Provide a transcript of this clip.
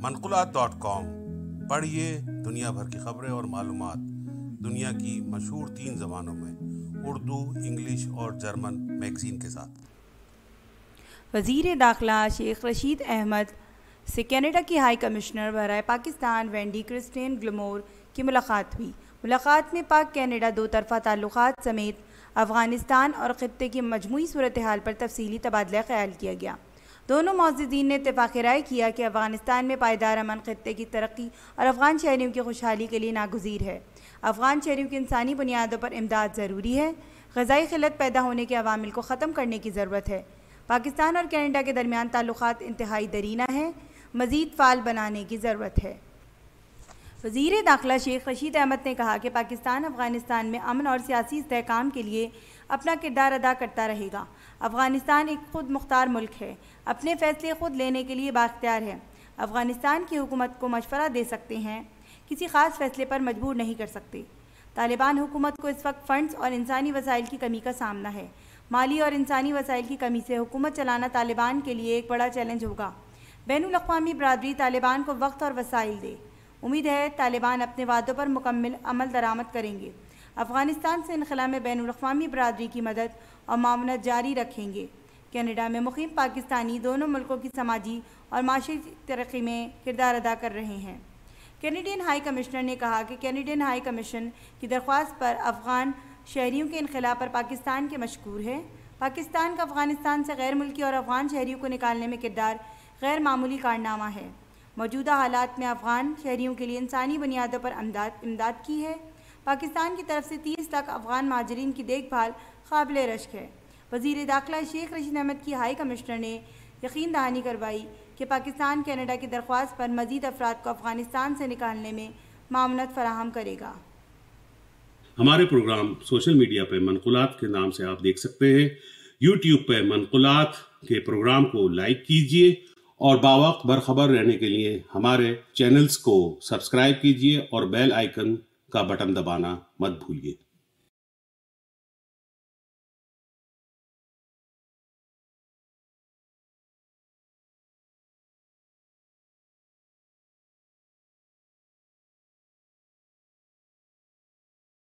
manqulat.com پڑھیے دنیا بھر کی خبریں اور معلومات دنیا کی مشہور 3 زبانوں میں، اردو، انگلش اور جرمن میگزین کے ساتھ۔ وزیر داخلہ شیخ رشید احمد سے کینیڈا کی ہائی کمشنر برائے پاکستان وینڈی کرسٹین گلمور کی ملاقات ہوئی۔ ملاقات میں پاک کینیڈا دو طرفہ تعلقات سمیت افغانستان اور خطے کی مجموعی صورتحال پر تفصیلی تبادلہ خیال کیا گیا۔ دونوں معززین نے اتفاق رائے کیا کہ افغانستان میں پائیدار امن خطے کی ترقی اور افغان شہریوں کی خوشحالی کے لیے ناگزیر ہے۔ افغان شہریوں کی انسانی بنیادوں پر امداد ضروری ہے۔ غذائی قلت پیدا ہونے کے عوامل کو ختم کرنے کی ضرورت ہے۔ پاکستان اور کینیڈا کے درمیان تعلقات انتہائی درینہ ہیں، مزید فعال بنانے کی ضرورت ہے۔ وزیر داخلہ شیخ رشید احمد نے کہا کہ پاکستان افغانستان میں امن اور سیاسی استحکام کے لیے اپنا کردار ادا کرتا رہے گا۔ افغانستان ایک خود مختار ملک ہے، اپنے فیصلے خود لینے کے لیے بااختیار ہے۔ افغانستان کی حکومت کو مشورہ دے سکتے ہیں، کسی خاص فیصلے پر مجبور نہیں کر سکتے۔ طالبان حکومت کو اس وقت فنڈز اور انسانی وسائل کی کمی کا سامنا ہے۔ مالی اور انسانی وسائل کی کمی سے حکومت چلانا طالبان کے لیے ایک بڑا چیلنج ہوگا۔ بین الاقوامی برادری طالبان کو وقت اور وسائل دے۔ امید ہے طالبان اپنے وعدوں پر مکمل عمل درآمد کریں گے۔ افغانستان سے انخلا میں بین الاقوامی برادری کی مدد اور معاونت جاری رکھیں گے۔ کینیڈا میں مقیم پاکستانی دونوں ملکوں کی سماجی اور معاشی ترقی میں کردار ادا کر رہے ہیں۔ کینیڈین ہائی کمشنر نے کہا کہ کینیڈین ہائی کمیشن کی درخواست پر افغان شہریوں کے انخلا پر پاکستان کے مشکور ہے۔ پاکستان کا افغانستان سے غیر ملکی اور افغان شہریوں کو نکالنے میں کردار غیر معمولی کارنامہ ہے۔ موجودہ حالات میں افغان شہریوں کے لیے انسانی بنیادوں پر امداد کی ہے۔ پاکستان کی طرف سے 30 لاکھ افغان مہاجرین کی دیکھ بھال قابل رشک ہے۔ وزیر داخلہ شیخ رشید احمد کی ہائی کمشنر نے یقین دہانی کروائی کہ پاکستان کینیڈا کی درخواست پر مزید افراد کو افغانستان سے نکالنے میں معاونت فراہم کرے گا۔ ہمارے پروگرام سوشل میڈیا پہ منقولات کے نام سے آپ دیکھ سکتے ہیں۔ یوٹیوب پہ منقولات کے پروگرام کو لائک کیجئے اور باوقت برخبر رہنے کے لیے ہمارے چینلز کو سبسکرائب کیجئے اور بیل آئیکن کا بٹن دبانا مت بھولیے۔